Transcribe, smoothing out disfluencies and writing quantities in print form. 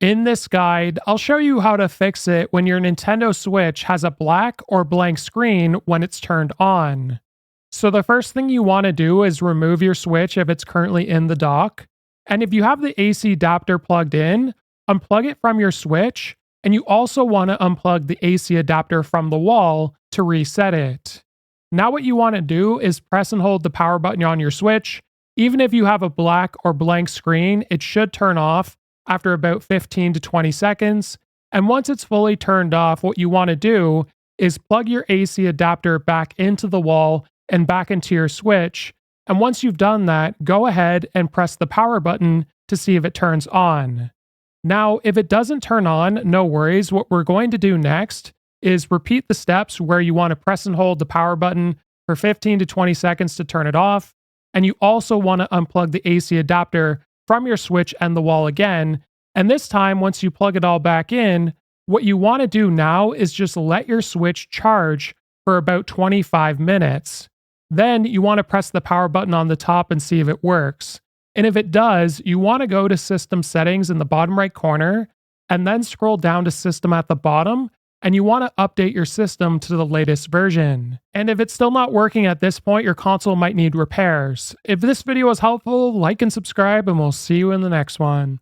In this guide, I'll show you how to fix it when your Nintendo Switch has a black or blank screen when it's turned on. So, the first thing you want to do is remove your Switch if it's currently in the dock. And if you have the AC adapter plugged in, unplug it from your Switch. And you also want to unplug the AC adapter from the wall to reset it. Now, what you want to do is press and hold the power button on your Switch. Even if you have a black or blank screen, it should turn off after about 15 to 20 seconds. And once it's fully turned off, what you want to do is plug your AC adapter back into the wall and back into your Switch. And once you've done that, go ahead and press the power button to see if it turns on. Now, if it doesn't turn on, no worries. What we're going to do next is repeat the steps where you want to press and hold the power button for 15 to 20 seconds to turn it off. And you also want to unplug the AC adapter from your Switch and the wall again. And this time, once you plug it all back in, what you want to do now is just let your Switch charge for about 25 minutes. Then you want to press the power button on the top and see if it works. And if it does, you want to go to System Settings in the bottom right corner, and then scroll down to System at the bottom, and you want to update your system to the latest version. And if it's still not working at this point, your console might need repairs. If this video was helpful, like and subscribe, and we'll see you in the next one.